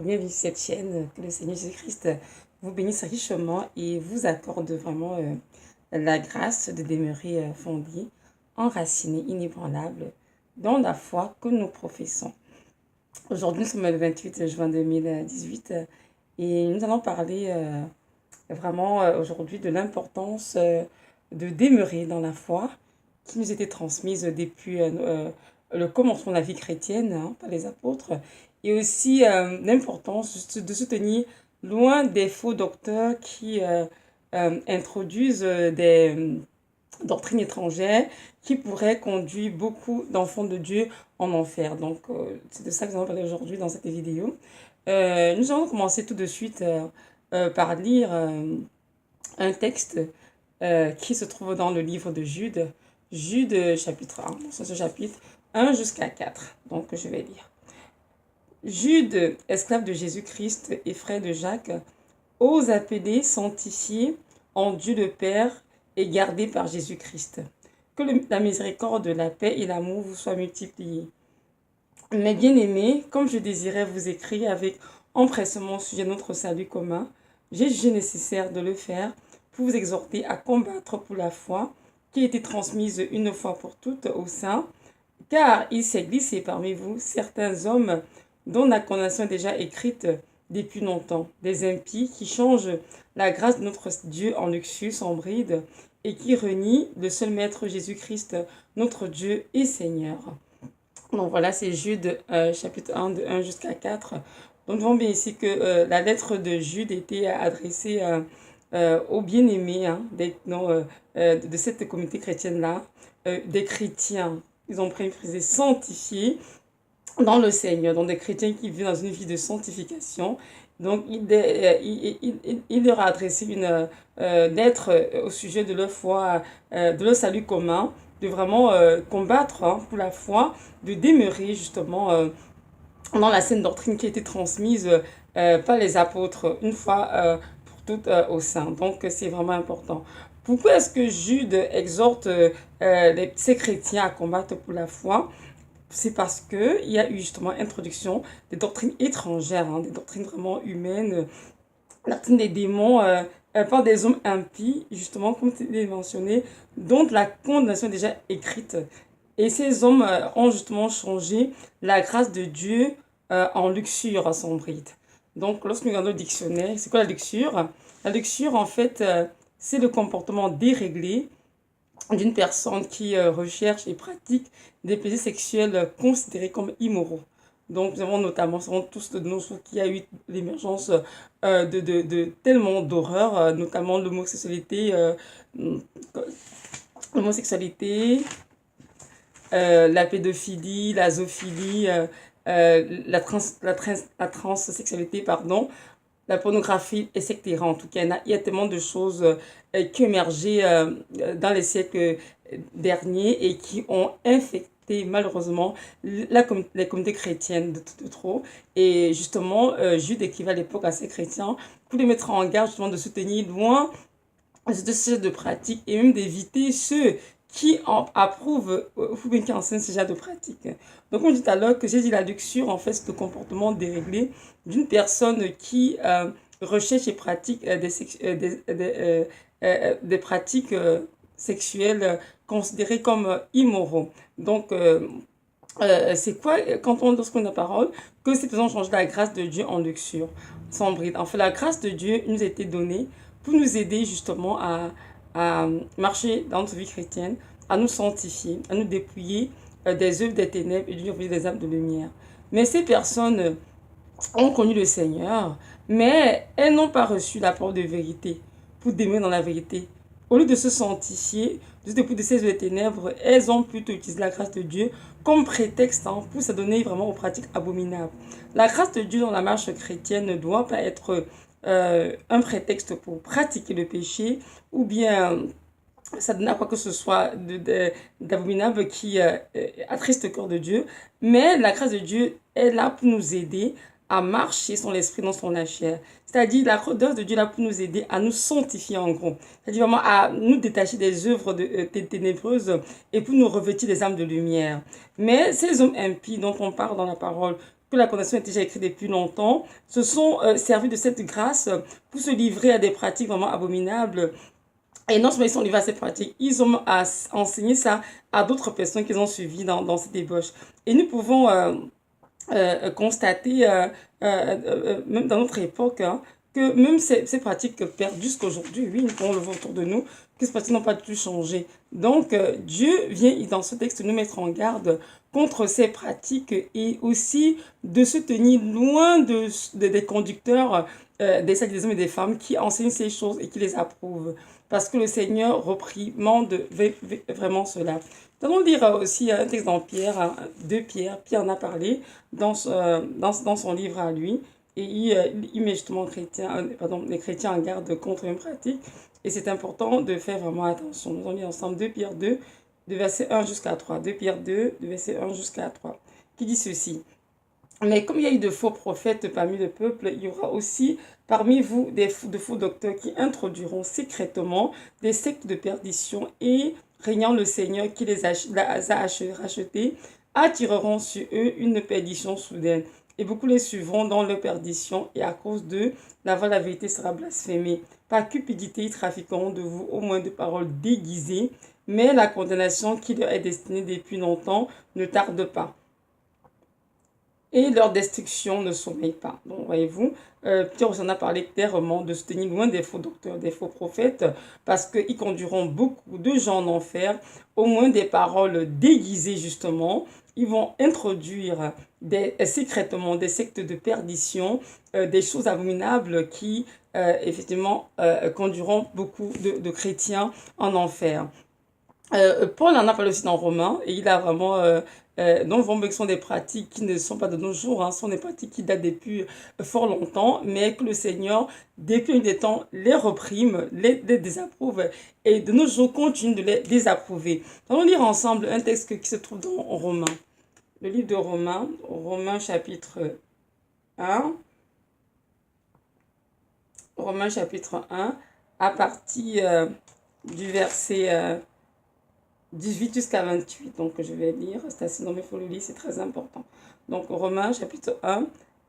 bienvenue sur cette chaîne. Que le Seigneur Jésus-Christ vous bénisse richement et vous accorde vraiment la grâce de demeurer fondé, enraciné, inébranlable dans la foi que nous professons. Aujourd'hui, nous sommes le 28 juin 2018 et nous allons parler vraiment aujourd'hui de l'importance de demeurer dans la foi qui nous était transmise depuis le commencement de la vie chrétienne par les apôtres, et aussi l'importance de se tenir loin des faux docteurs qui introduisent des doctrines étrangères qui pourraient conduire beaucoup d'enfants de Dieu en enfer. Donc, c'est de ça que nous allons parler aujourd'hui dans cette vidéo. Nous allons commencer tout de suite par lire un texte qui se trouve dans le livre de Jude, Jude chapitre 1, c'est ce chapitre 1 jusqu'à 4. Donc, je vais lire. Jude, esclave de Jésus-Christ et frère de Jacques, ose appeler, sanctifié en Dieu le Père et gardé par Jésus-Christ. Que la miséricorde, la paix et l'amour vous soient multipliés. Mes bien-aimés, comme je désirais vous écrire avec empressement au sujet de notre salut commun, j'ai jugé nécessaire de le faire pour vous exhorter à combattre pour la foi qui a été transmise une fois pour toutes aux saints, car il s'est glissé parmi vous certains hommes dont la condamnation est déjà écrite depuis longtemps, des impies qui changent la grâce de notre Dieu en luxure sans bride et qui renient le seul Maître Jésus-Christ, notre Dieu et Seigneur. Donc voilà, c'est Jude chapitre 1 de 1 jusqu'à 4. Donc nous voyons bien ici que la lettre de Jude était adressée aux bien-aimés de cette communauté chrétienne-là, des chrétiens. Ils ont précisé sanctifiés dans le Seigneur, donc des chrétiens qui vivent dans une vie de sanctification. Donc, il leur a adressé une lettre au sujet de leur foi, de leur salut commun, de vraiment combattre pour la foi, de demeurer justement dans la saine doctrine qui a été transmise par les apôtres une fois pour toutes aux saints. Donc, c'est vraiment important. Pourquoi est-ce que Jude exhorte ces chrétiens à combattre pour la foi? C'est parce qu'il y a eu justement introduction des doctrines étrangères, des doctrines vraiment humaines, la doctrine des démons par des hommes impies, justement, comme tu l'as mentionné, dont la condamnation est déjà écrite. Et ces hommes ont justement changé la grâce de Dieu en luxure sans bride. Donc, lorsque nous regardons le dictionnaire, c'est quoi la luxure? La luxure, en fait, c'est le comportement déréglé d'une personne qui recherche et pratique des plaisirs sexuels considérés comme immoraux. Donc, nous avons notamment, nous savons tous de nos jours qu'il y a eu l'émergence de tellement d'horreurs, notamment l'homosexualité, la pédophilie, la zoophilie, la transsexualité, pardon, la pornographie, etc. En tout cas, il y a tellement de choses qui ont émergé dans les siècles derniers et qui ont infecté malheureusement les communautés chrétiennes de trop. Et justement, Jude écrivait à l'époque à ces chrétiens pour les mettre en garde justement de se tenir loin de ce genre de pratiques et même d'éviter ceux qui en approuvent ou bien qui enseignent ce genre de pratiques. Donc, on dit alors que j'ai dit la luxure, en fait, c'est le comportement déréglé d'une personne qui recherche et pratique des pratiques sexuelles considérées comme immoraux. Donc, c'est quoi, lorsqu'on a parole, que ces personnes changent la grâce de Dieu en luxure, sans bride. En fait, la grâce de Dieu nous a été donnée pour nous aider justement à marcher dans notre vie chrétienne, à nous sanctifier, à nous dépouiller des œuvres des ténèbres et de nous des âmes de lumière. Mais ces personnes ont connu le Seigneur, mais elles n'ont pas reçu la parole de vérité pour demeurer dans la vérité. Au lieu de se sanctifier, de se dépouiller de ces œuvres des ténèbres, elles ont plutôt utilisé la grâce de Dieu comme prétexte pour se donner vraiment aux pratiques abominables. La grâce de Dieu dans la marche chrétienne ne doit pas être un prétexte pour pratiquer le péché ou bien ça donne à quoi que ce soit d'abominable qui attriste le cœur de Dieu. Mais la grâce de Dieu est là pour nous aider à marcher sans l'esprit, dans son chair. C'est-à-dire, la grâce de Dieu est là pour nous aider à nous sanctifier en gros. C'est-à-dire vraiment à nous détacher des œuvres ténébreuses et pour nous revêtir des âmes de lumière. Mais ces hommes impies dont on parle dans la parole, que la condamnation était déjà écrite depuis longtemps, se sont servis de cette grâce pour se livrer à des pratiques vraiment abominables. Et non seulement ils sont livrés à cette pratique, ils ont enseigné ça à d'autres personnes qu'ils ont suivies dans ces débauches. Et nous pouvons constater, même dans notre époque, hein, que même ces pratiques perdent jusqu'à aujourd'hui, oui, on le voit autour de nous, que ces pratiques n'ont pas du tout changé. Donc, Dieu vient dans ce texte nous mettre en garde contre ces pratiques et aussi de se tenir loin des conducteurs des sectes des hommes et des femmes qui enseignent ces choses et qui les approuvent. Parce que le Seigneur reprimande vraiment cela. Nous allons lire aussi un texte dans Pierre, hein, de Pierre. Pierre en a parlé dans son livre à lui. Et il met justement les chrétiens en garde contre une pratique. Et c'est important de faire vraiment attention. Nous allons lire ensemble 2 Pierre 2, de verset 1 jusqu'à 3. 2 Pierre 2, de verset 1 jusqu'à 3, qui dit ceci. Mais comme il y a eu de faux prophètes parmi le peuple, il y aura aussi parmi vous de faux docteurs qui introduiront secrètement des sectes de perdition et, régnant le Seigneur qui les a rachetés, attireront sur eux une perdition soudaine. Et beaucoup les suivront dans leur perdition, et à cause d'eux, la voix de la vérité sera blasphémée. Par cupidité, ils trafiqueront de vous au moins de paroles déguisées, mais la condamnation qui leur est destinée depuis longtemps ne tarde pas. Et leur destruction ne sommeille pas. Donc, voyez-vous, Pierre en a parlé clairement de se tenir loin des faux docteurs, des faux prophètes, parce qu'ils conduiront beaucoup de gens en enfer, au moins des paroles déguisées justement. Ils vont introduire secrètement des sectes de perdition, des choses abominables qui, effectivement, conduiront beaucoup de chrétiens en enfer. Paul en a parlé aussi dans Romains, et il a vraiment donc vraiment que ce sont des pratiques qui ne sont pas de nos jours, hein, ce sont des pratiques qui datent depuis fort longtemps, mais que le Seigneur, depuis des temps, les reprime, les désapprouve, et de nos jours continue de les désapprouver. Nous allons lire ensemble un texte qui se trouve dans Romains. Le livre de Romains, Romains chapitre 1, Romains chapitre 1, à partir du verset 18 jusqu'à 28, donc je vais lire, c'est assez non mais il faut le lire, c'est très important. Donc Romains chapitre 1,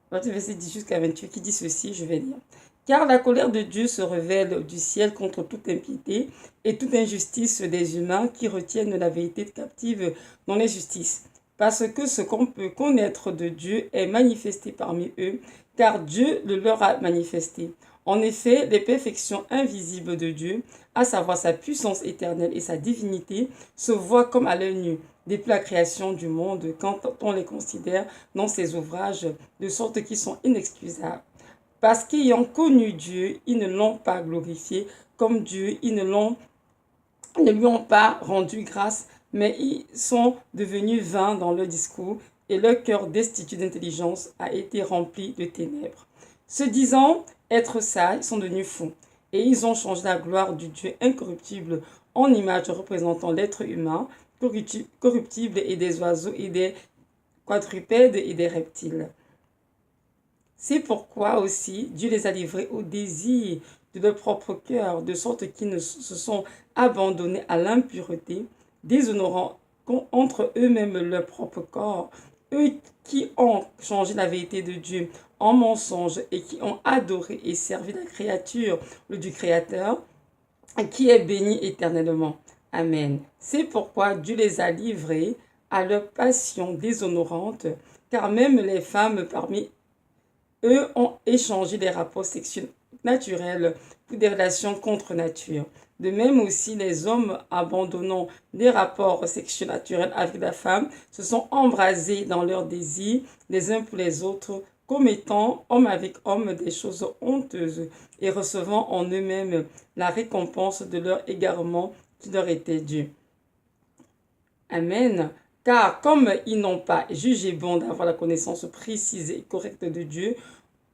verset 10 jusqu'à 28, qui dit ceci, je vais lire. Car la colère de Dieu se révèle du ciel contre toute impiété et toute injustice des humains qui retiennent la vérité captive dans l'injustice. Parce que ce qu'on peut connaître de Dieu est manifesté parmi eux, car Dieu le leur a manifesté. En effet, les perfections invisibles de Dieu, à savoir sa puissance éternelle et sa divinité, se voient comme à l'œil nu depuis la création du monde quand on les considère dans ses ouvrages, de sorte qu'ils sont inexcusables. Parce qu'ayant connu Dieu, ils ne l'ont pas glorifié comme Dieu, ils ne lui ont pas rendu grâce, mais ils sont devenus vains dans leur discours et leur cœur destitué d'intelligence a été rempli de ténèbres. Se disant être sages, ils sont devenus fous et ils ont changé la gloire du Dieu incorruptible en image représentant l'être humain, corruptible et des oiseaux et des quadrupèdes et des reptiles. C'est pourquoi aussi Dieu les a livrés au désir de leur propre cœur, de sorte qu'ils se sont abandonnés à l'impureté, déshonorant entre eux-mêmes leur propre corps, eux qui ont changé la vérité de Dieu en mensonge et qui ont adoré et servi la créature du Créateur, qui est béni éternellement. Amen. C'est pourquoi Dieu les a livrés à leur passion déshonorante, car même les femmes parmi eux ont échangé des rapports sexuels naturels pour des relations contre nature. De même aussi, les hommes abandonnant des rapports sexuels naturels avec la femme se sont embrasés dans leurs désirs les uns pour les autres, commettant homme avec homme des choses honteuses et recevant en eux-mêmes la récompense de leur égarement qui leur était due. Amen. Car comme ils n'ont pas jugé bon d'avoir la connaissance précise et correcte de Dieu,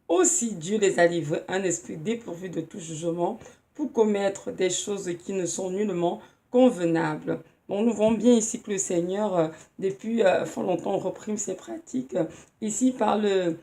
aussi Dieu les a livrés un esprit dépourvu de tout jugement pour commettre des choses qui ne sont nullement convenables. Donc nous voyons bien ici que le Seigneur, depuis fort longtemps, reprime ses pratiques. Ici, il parle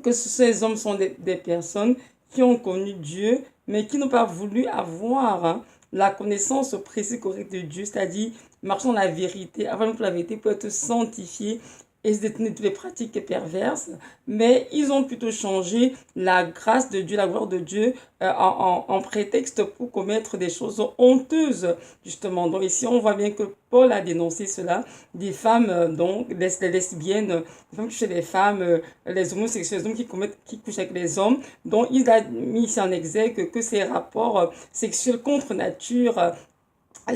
que ces hommes sont des personnes qui ont connu Dieu, mais qui n'ont pas voulu avoir la connaissance précise correcte de Dieu, c'est-à-dire marchant dans la vérité, avant que la vérité peut être sanctifiée et se détourner de toutes les pratiques perverses, mais ils ont plutôt changé la grâce de Dieu, la gloire de Dieu en prétexte pour commettre des choses honteuses, justement. Donc ici, on voit bien que Paul a dénoncé cela, des femmes, donc les lesbiennes, les femmes qui touchent les femmes, les homosexuels, les hommes qui couchent avec les hommes, dont il a mis ici en exergue que ces rapports sexuels contre nature,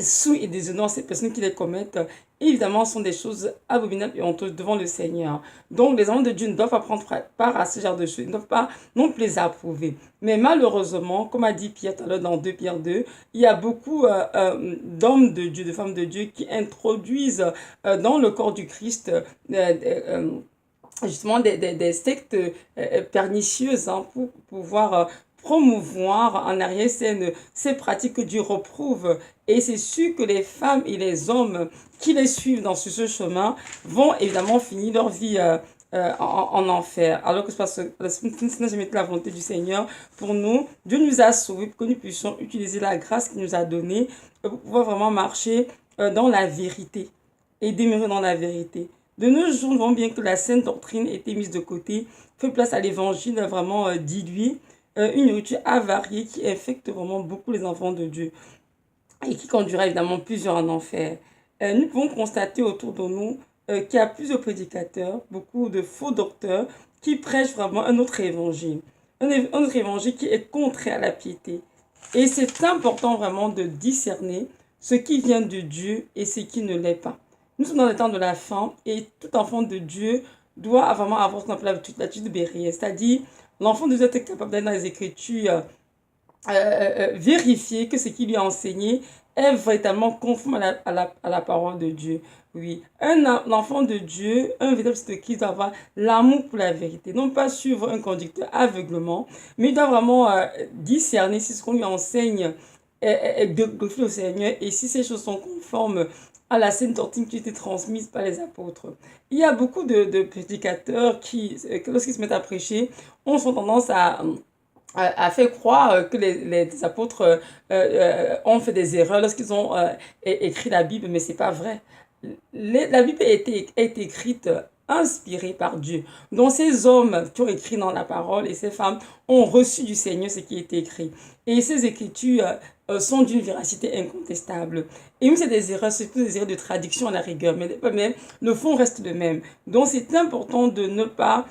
sous et déshonorent ces personnes qui les commettent, évidemment, sont des choses abominables et honteuses devant le Seigneur. Donc, les enfants de Dieu ne doivent pas prendre part à ce genre de choses, ils ne doivent pas non plus les approuver. Mais malheureusement, comme a dit Pierre tout à l'heure dans 2 Pierre 2, il y a beaucoup d'hommes de Dieu, de femmes de Dieu qui introduisent dans le corps du Christ justement des sectes pernicieuses pour pouvoir promouvoir en arrière-scène ces pratiques que Dieu reprouve. Et c'est sûr que les femmes et les hommes qui les suivent dans ce chemin vont évidemment finir leur vie en enfer. Alors que c'est parce que ce n'est jamais été la volonté du Seigneur pour nous. Dieu nous a sauvés pour que nous puissions utiliser la grâce qu'il nous a donnée pour pouvoir vraiment marcher dans la vérité et demeurer dans la vérité. De nos jours, nous voyons bien que la saine doctrine a été mise de côté, fait place à l'évangile vraiment dilué, une nourriture avariée qui infecte vraiment beaucoup les enfants de Dieu et qui conduira évidemment plusieurs en enfer. Nous pouvons constater autour de nous qu'il y a plusieurs prédicateurs, beaucoup de faux docteurs qui prêchent vraiment un autre évangile. Un autre évangile qui est contraire à la piété. Et c'est important vraiment de discerner ce qui vient de Dieu et ce qui ne l'est pas. Nous sommes dans le temps de la fin et tout enfant de Dieu doit vraiment avoir ce qu'on appelle l'attitude béréenne, c'est-à-dire l'enfant de Dieu doit être capable d'aller dans les Écritures, vérifier que ce qui lui a enseigné est véritablement conforme à la parole de Dieu. Oui, un enfant de Dieu, un véritable disciple de Christ doit avoir l'amour pour la vérité, non pas suivre un conducteur aveuglement, mais il doit vraiment discerner si ce qu'on lui enseigne est glorifié au Seigneur et si ces choses sont conformes à la saine doctrine qui a été transmise par les apôtres. Il y a beaucoup de prédicateurs qui, lorsqu'ils se mettent à prêcher, ont tendance à faire croire que les apôtres ont fait des erreurs lorsqu'ils ont écrit la Bible, mais c'est pas vrai. La Bible a été écrite, inspirée par Dieu. Donc ces hommes qui ont écrit dans la parole et ces femmes ont reçu du Seigneur ce qui est écrit. Et ces écritures sont d'une véracité incontestable. Et même c'est des erreurs, c'est plus des erreurs de traduction à la rigueur, mais le fond reste le même. Donc c'est important de ne pas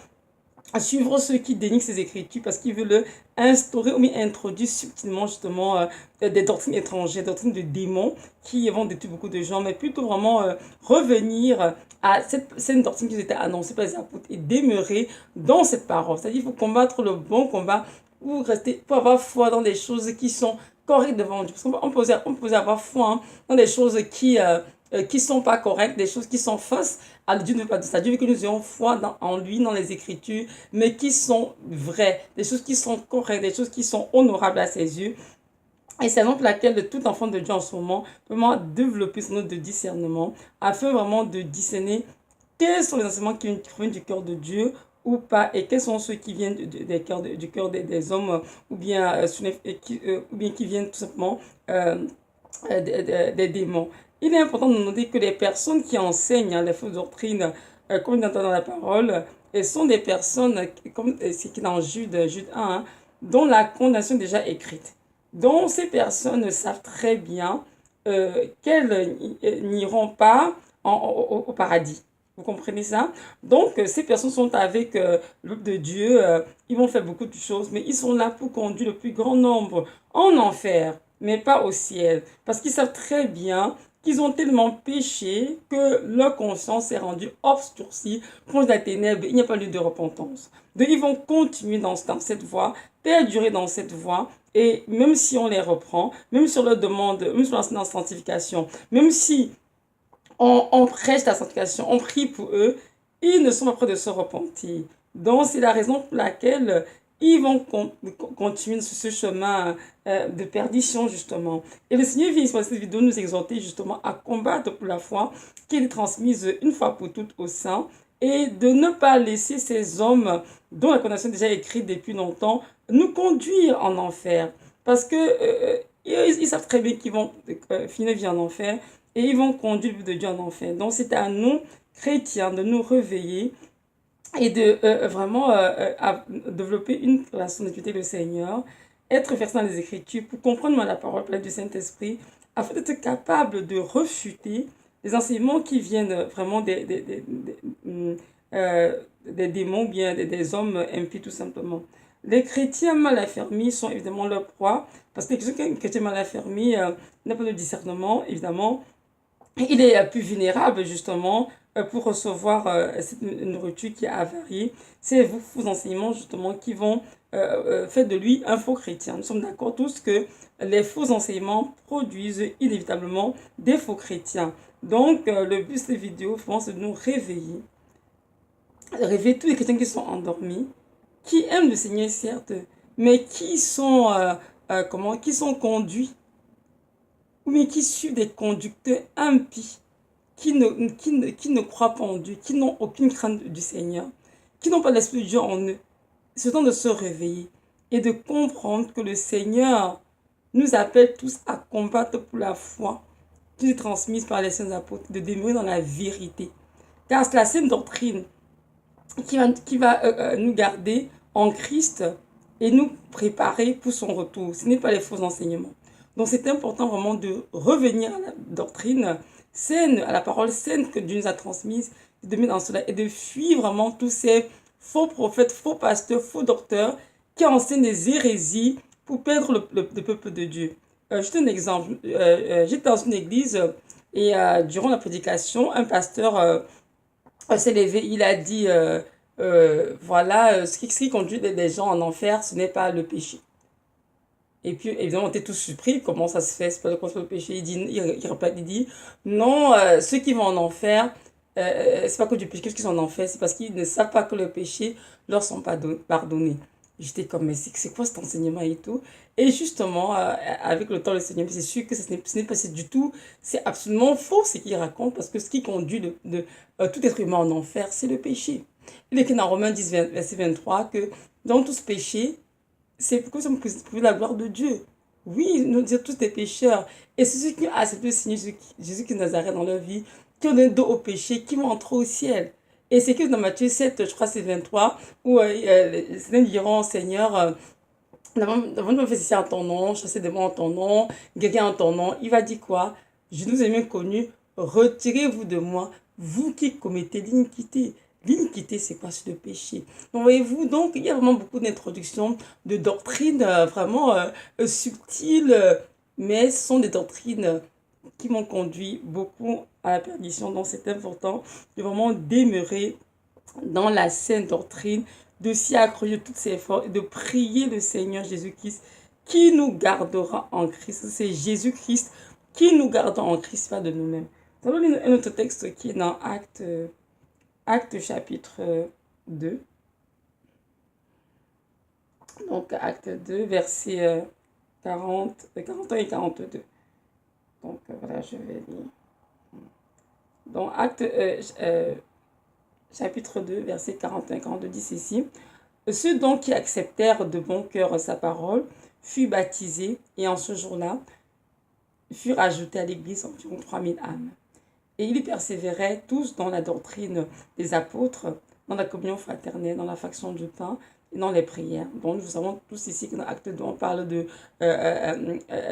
suivre ceux qui dénigrent ces écritures parce qu'ils veulent instaurer ou introduire subtilement justement des doctrines étrangères, des doctrines de démons qui vont détruire beaucoup de gens, mais plutôt vraiment revenir à cette doctrine qui nous était annoncée par les apôtres et demeurer dans cette parole. C'est-à-dire qu'il faut combattre le bon combat pour avoir foi dans des choses qui sont correctes devant Dieu. Parce qu'on peut avoir foi dans des choses qui sont pas correctes, des choses qui sont fausses. Alors Dieu ne veut pas de ça. Dieu veut que nous ayons foi en lui, dans les Écritures, mais qui sont vraies, des choses qui sont correctes, des choses qui sont honorables à ses yeux. Et c'est donc laquelle tout enfant de Dieu en ce moment peut vraiment développer son autre de discernement afin vraiment de discerner quels sont les enseignements qui proviennent du cœur de Dieu ou pas et quels sont ceux qui viennent du cœur des hommes ou bien qui viennent tout simplement des démons. Il est important de noter que les personnes qui enseignent les fausses doctrines, comme on entend dans la parole, sont des personnes, comme c'est qui est dans Jude 1, dont la condamnation est déjà écrite. Donc ces personnes savent très bien qu'elles n'iront pas au paradis. Vous comprenez ça? Donc ces personnes sont avec le peuple de Dieu, ils vont faire beaucoup de choses, mais ils sont là pour conduire le plus grand nombre en enfer, mais pas au ciel. Parce qu'ils savent très bien qu'ils ont tellement péché que leur conscience est rendue obscurcie, plongée dans la ténèbres, il n'y a pas lieu de repentance. Donc ils vont continuer dans cette voie, perdurer dans cette voie, et même si on les reprend, même si on leur demande, même si on leur enseigne la sanctification, même si on prêche la sanctification, on prie pour eux, ils ne sont pas prêts de se repentir. Donc c'est la raison pour laquelle ils vont continuer sur ce chemin de perdition, justement. Et le Seigneur vient par cette vidéo nous exhorter justement à combattre pour la foi qui est transmise une fois pour toutes au sein et de ne pas laisser ces hommes dont la condamnation est déjà écrite depuis longtemps nous conduire en enfer. Parce que ils savent très bien qu'ils vont finir vie en enfer et ils vont conduire le but de Dieu en enfer. Donc c'est à nous, chrétiens, de nous réveiller et de vraiment développer une relation d'intimité avec le Seigneur, être versé dans les Écritures pour comprendre la parole pleine du Saint-Esprit, afin d'être capable de refuter les enseignements qui viennent vraiment des démons, bien des hommes impies tout simplement. Les chrétiens mal affermis sont évidemment leur proie, parce que quelqu'un chrétien mal affermi n'a pas de discernement, évidemment, il est plus vulnérable justement pour recevoir cette nourriture qui est avariée. C'est vos enseignements justement qui vont faire de lui un faux chrétien. Nous sommes d'accord tous que les faux enseignements produisent inévitablement des faux chrétiens. Donc le but de cette vidéo, je pense, c'est de nous réveiller. Réveiller tous les chrétiens qui sont endormis, qui aiment le Seigneur certes, mais qui sont, qui sont conduits mais qui suivent des conducteurs impies, qui ne croient pas en Dieu, qui n'ont aucune crainte du Seigneur, qui n'ont pas l'Esprit de Dieu en eux. C'est temps de se réveiller et de comprendre que le Seigneur nous appelle tous à combattre pour la foi qui est transmise par les saints apôtres, de demeurer dans la vérité. Car c'est la sainte doctrine qui va nous garder en Christ et nous préparer pour son retour. Ce n'est pas les faux enseignements. Donc c'est important vraiment de revenir à la doctrine saine, à la parole saine que Dieu nous a transmise, de mettre dans cela et de fuir vraiment tous ces faux prophètes, faux pasteurs, faux docteurs qui enseignent des hérésies pour perdre le peuple de Dieu. Juste un exemple, j'étais dans une église et durant la prédication, un pasteur s'est levé, il a dit, voilà, ce qui conduit des gens en enfer, ce n'est pas le péché. Et puis, évidemment, on était tous surpris. Comment ça se fait? C'est pas le péché. Il dit, non, ceux qui vont en enfer, c'est pas que du péché qu'ils sont en enfer, c'est parce qu'ils ne savent pas que le péché leur sont pas pardonnés. J'étais comme, mais c'est quoi cet enseignement et tout? Et justement, avec le temps, le Seigneur, c'est sûr que ce n'est pas du tout, c'est absolument faux ce qu'il raconte, parce que ce qui conduit tout être humain en enfer, c'est le péché. Il est écrit dans Romains 10, verset 23, que dans tout ce péché, c'est pour que nous sommes pour la gloire de Dieu. Oui, nous sommes tous des pécheurs. Et c'est ceux qui ont accepté le Seigneur Jésus-Christ de Nazareth dans leur vie, qui ont donné dos au péché, qui vont entrer au ciel. Et c'est que dans Matthieu 7, je crois c'est 23, où les Seigneurs diront, Seigneur, nous avons fait ceci en ton nom, chasser des mots en ton nom, guérir en ton nom. Il va dire quoi? Je nous ai même connus, retirez-vous de moi, vous qui commettez l'iniquité. L'iniquité, c'est quoi? C'est le péché. Donc, voyez-vous, donc, il y a vraiment beaucoup d'introductions, de doctrines vraiment subtiles, mais ce sont des doctrines qui m'ont conduit beaucoup à la perdition. Donc, c'est important de vraiment demeurer dans la sainte doctrine, de s'y accrocher tous ses efforts et de prier le Seigneur Jésus-Christ qui nous gardera en Christ. C'est Jésus-Christ qui nous gardera en Christ, pas de nous-mêmes. Nous allons lire un autre texte qui est dans Acte chapitre 2. Donc, Acte 2, versets 41 et 42. Donc, voilà, je vais lire. Donc, chapitre 2, versets 41 et 42 dit ceci. Ceux donc qui acceptèrent de bon cœur sa parole furent baptisés et en ce jour-là furent ajoutés à l'église environ 3000 âmes. Et ils persévéraient tous dans la doctrine des apôtres, dans la communion fraternelle, dans la fraction du pain et dans les prières. Donc nous savons tous ici que dans Acte 2, on parle de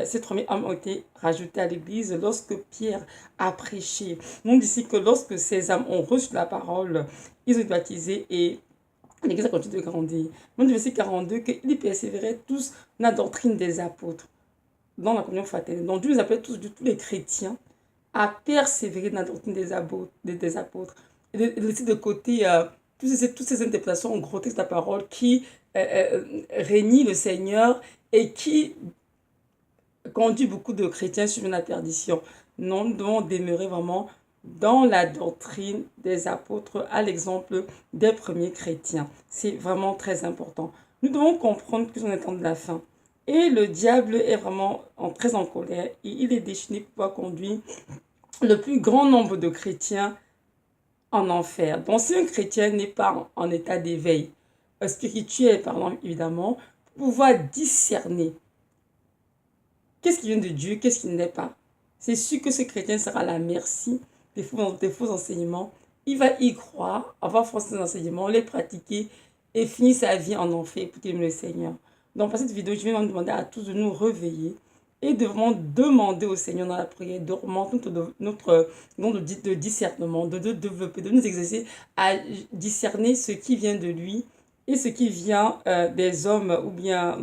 ces 3000 âmes ont été rajoutées à l'église lorsque Pierre a prêché. On dit ici que lorsque ces âmes ont reçu la parole, ils ont été baptisés et l'église a continué de grandir. Dans le verset 42, qu'ils persévéraient tous dans la doctrine des apôtres, dans la communion fraternelle. Donc Dieu nous appelle tous les chrétiens à persévérer dans la doctrine des apôtres et de laisser de côté toutes ces interprétations grotesques de la parole qui régnient le Seigneur et qui conduit beaucoup de chrétiens sur la perdition. Non, nous devons demeurer vraiment dans la doctrine des apôtres, à l'exemple des premiers chrétiens. C'est vraiment très important. Nous devons comprendre que nous sommes en temps de la fin. Et le diable est vraiment très en colère et il est déchaîné pour pouvoir conduire le plus grand nombre de chrétiens en enfer. Donc si un chrétien n'est pas en état d'éveil spirituel, parlant évidemment, pour pouvoir discerner qu'est-ce qui vient de Dieu, qu'est-ce qui ne l'est pas, c'est sûr que ce chrétien sera à la merci des faux enseignements il va y croire, avoir foi ces enseignements, les pratiquer et finir sa vie en enfer pour qu'il aime le Seigneur. Donc, pour cette vidéo, je vais demander à tous de nous réveiller et de vraiment demander au Seigneur dans la prière, de remonter notre don de discernement, de développer, de nous exercer à discerner ce qui vient de lui et ce qui vient des hommes ou bien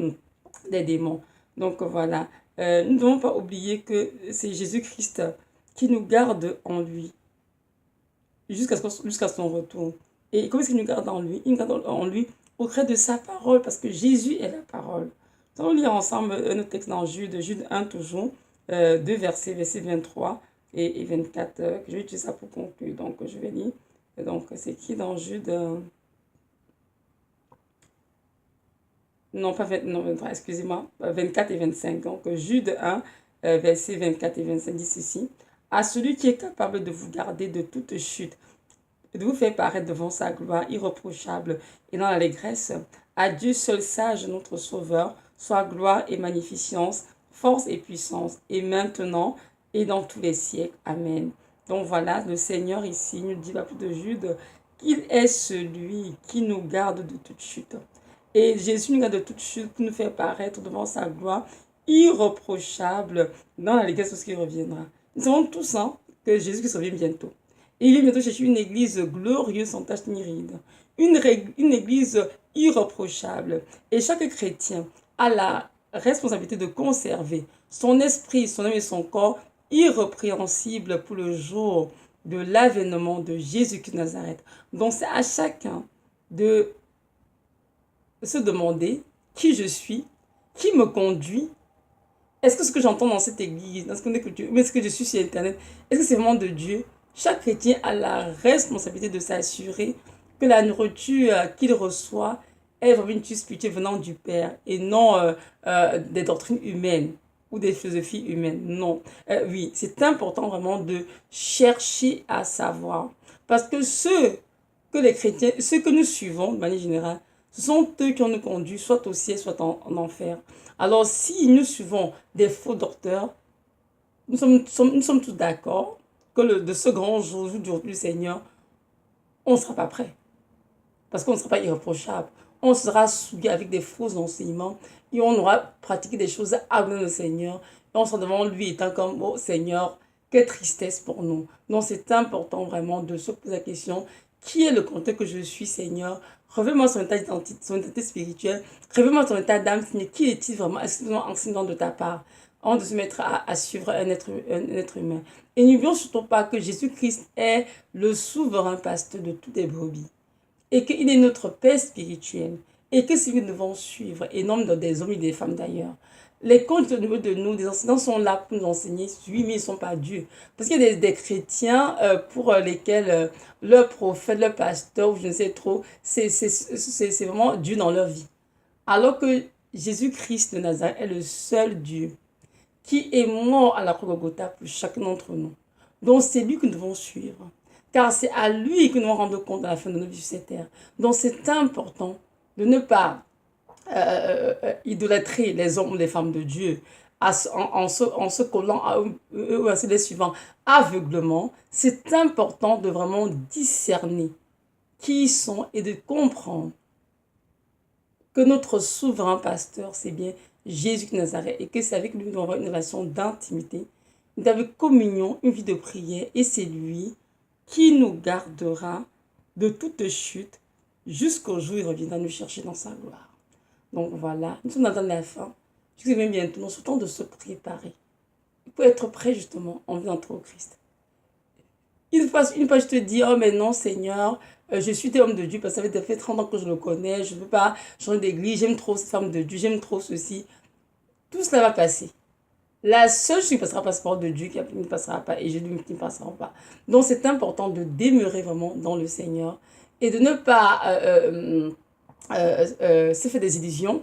des démons. Donc voilà, nous ne devons pas oublier que c'est Jésus-Christ qui nous garde en lui jusqu'à son retour. Et comment est-ce qu'il nous garde en lui? Il nous garde en lui au gré de sa parole, parce que Jésus est la parole. Nous allons lire ensemble notre texte dans Jude 1 toujours, 2 versets 23 et 24, que je vais utiliser ça pour conclure. Donc je vais lire. Donc c'est écrit dans Jude... non, pas 20, non, 23, excusez-moi, 24 et 25. Donc, Jude 1, versets 24 et 25 dit ceci. À celui qui est capable de vous garder de toute chute, de vous faire paraître devant sa gloire irréprochable et dans l'allégresse, à Dieu seul sage, notre Sauveur, soit gloire et magnificence, force et puissance, et maintenant et dans tous les siècles. Amen. Donc voilà, le Seigneur ici nous dit la plus de Jude qu'il est celui qui nous garde de toute chute. Et Jésus nous garde de toute chute pour nous faire paraître devant sa gloire irréprochable dans l'allégresse lorsqu'il reviendra. Nous savons tous que Jésus revient bientôt. Et il vient bientôt chercher une église glorieuse sans tache ni ride. Une église irréprochable. Et chaque chrétien a la responsabilité de conserver son esprit, son âme et son corps irrépréhensibles pour le jour de l'avènement de Jésus-Christ de Nazareth. Donc c'est à chacun de se demander qui je suis, qui me conduit. Est-ce que ce que j'entends dans cette église, dans ce qu'on écoute, ou est-ce que je suis sur Internet, est-ce que c'est vraiment de Dieu? Chaque chrétien a la responsabilité de s'assurer que la nourriture qu'il reçoit est vraiment une nourriture spirituelle venant du Père et non des doctrines humaines ou des philosophies humaines. Non. Oui, c'est important vraiment de chercher à savoir. Parce que ceux que les chrétiens, ceux que nous suivons de manière générale, ce sont eux qui ont nous conduit soit au ciel, soit en enfer. Alors, si nous suivons des faux docteurs, nous sommes tous d'accord que de ce grand jour du Seigneur, on ne sera pas prêt. Parce qu'on ne sera pas irréprochable. On sera souillé avec des faux enseignements et on aura pratiqué des choses avant le Seigneur. Et on sera devant lui étant comme, oh Seigneur, quelle tristesse pour nous. Donc, c'est important vraiment de se poser la question, qui est le contexte que je suis, Seigneur? Révèle-moi son état d'identité, son état spirituel. Révèle-moi ton état d'âme. Qui est-il vraiment? Est-ce que c'est vraiment enseignant de ta part? Avant de se mettre à suivre un être humain. Et n'oublions surtout pas que Jésus-Christ est le souverain pasteur de toutes les brebis. Et qu'il est notre Père spirituel. Et que c'est lui que nous devons suivre. Et non des hommes et des femmes d'ailleurs. Les coachs au niveau de nous, des enseignants sont là pour nous enseigner, oui, mais ils ne sont pas Dieu. Parce qu'il y a des chrétiens pour lesquels leur prophète, leur pasteur, ou je ne sais trop, c'est vraiment Dieu dans leur vie. Alors que Jésus-Christ de Nazareth est le seul Dieu qui est mort à la croix de Golgotha pour chacun d'entre nous. Donc c'est lui que nous devons suivre. Car c'est à lui que nous allons rendre compte à la fin de notre vie sur cette terre. Donc c'est important de ne pas idolâtrer les hommes ou les femmes de Dieu en se collant à eux ou à les suivants aveuglement. C'est important de vraiment discerner qui ils sont et de comprendre que notre souverain pasteur, c'est bien Jésus de Nazareth et que c'est avec lui que nous avons une relation d'intimité, de communion, une vie de prière et c'est lui qui nous gardera de toute chute jusqu'au jour où il reviendra nous chercher dans sa gloire. Donc voilà, nous sommes dans la fin. Je sais bientôt, nous sommes de se préparer pour être prêt justement en venant au Christ. Il ne faut pas juste dire, oh mais non Seigneur, je suis tel homme de Dieu parce que ça fait 30 ans que je le connais, je ne veux pas changer d'église, j'aime trop cette femme de Dieu, j'aime trop ceci. Tout cela va passer. La seule chose qui passera pas, c'est la parole de Dieu qui ne passera pas et Jésus qui ne passera pas. Donc c'est important de demeurer vraiment dans le Seigneur et de ne pas se faire des illusions.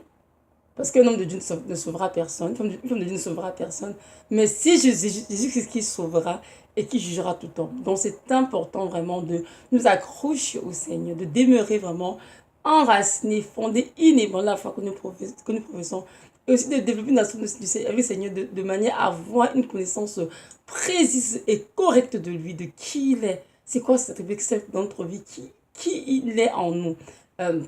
Parce qu'un homme de Dieu ne sauvera personne, une femme de Dieu ne sauvera personne. Mais c'est Jésus qui sauvera et qui jugera tout homme. Donc c'est important vraiment de nous accrocher au Seigneur, de demeurer vraiment enracinés, fondés, inébranlables la foi que nous professons. Et aussi de développer une nation du Seigneur de manière à avoir une connaissance précise et correcte de lui, de qui il est. C'est quoi cet attribut exceptionnel dans notre vie? Qui il est en nous? Euh,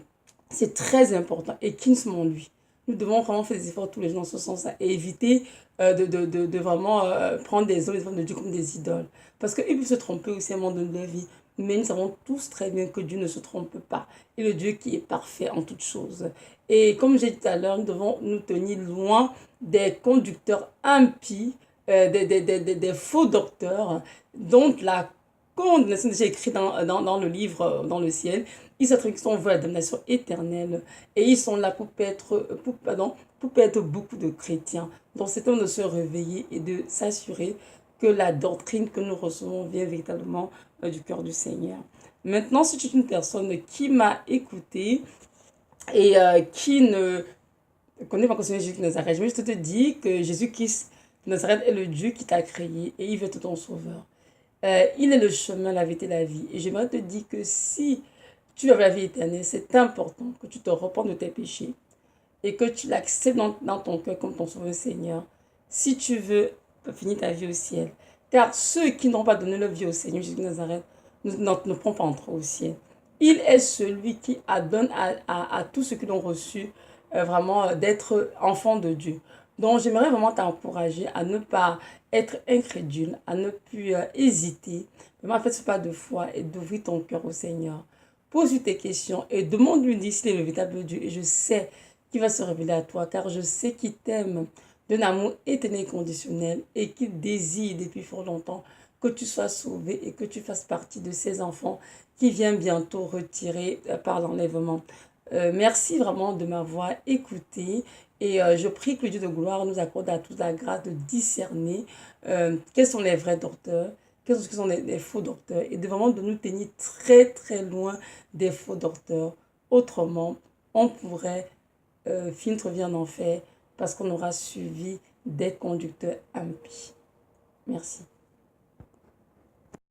c'est très important. Et qui ne sommes lui? Nous devons vraiment faire des efforts tous les jours dans ce sens et éviter de vraiment prendre des hommes et des femmes de Dieu comme des idoles. Parce qu'ils peuvent se tromper aussi à un moment donné de leur vie. Mais nous savons tous très bien que Dieu ne se trompe pas. Et le Dieu qui est parfait en toutes choses. Et comme j'ai dit tout à l'heure, nous devons nous tenir loin des conducteurs impies, des faux docteurs, dont la condamnation déjà écrite dans le livre, dans le ciel. Ils s'attribuent qu'ils sont voués à la damnation éternelle. Et ils sont là pour perdre beaucoup de chrétiens. Donc c'est temps de se réveiller et de s'assurer que la doctrine que nous recevons vient véritablement du cœur du Seigneur. Maintenant, si tu es une personne qui m'a écouté et qui ne connaît pas encore Jésus de Nazareth, je vais juste te dire que Jésus-Christ de Nazareth est le Dieu qui t'a créé et il veut être ton sauveur. Il est le chemin, la vérité et la vie. Et j'aimerais te dire que si tu veux la vie éternelle, c'est important que tu te repentes de tes péchés et que tu l'acceptes dans ton cœur comme ton sauveur Seigneur. Si tu veux finir ta vie au ciel. Car ceux qui n'ont pas donné leur vie au Seigneur Jésus de Nazareth ne pourront pas entrer au ciel. Il est celui qui donne à tous ceux qui l'ont reçu vraiment d'être enfants de Dieu. Donc j'aimerais vraiment t'encourager à ne pas être incrédule, à ne plus hésiter, vraiment à faire ce pas de foi et d'ouvrir ton cœur au Seigneur. Pose-lui tes questions et demande-lui s'il est le véritable Dieu. Et je sais qu'il va se révéler à toi, car je sais qu'il t'aime d'un amour éternel et conditionnel et qu'il désire depuis fort longtemps que tu sois sauvé et que tu fasses partie de ces enfants qui viennent bientôt retirer par l'enlèvement. Merci vraiment de m'avoir écouté et je prie que le Dieu de gloire nous accorde à tous la grâce de discerner quels sont les vrais docteurs, quels sont les faux docteurs et de vraiment de nous tenir très très loin des faux docteurs. Autrement, on pourrait finir notre vie en enfer parce qu'on aura suivi des conducteurs impies. Merci.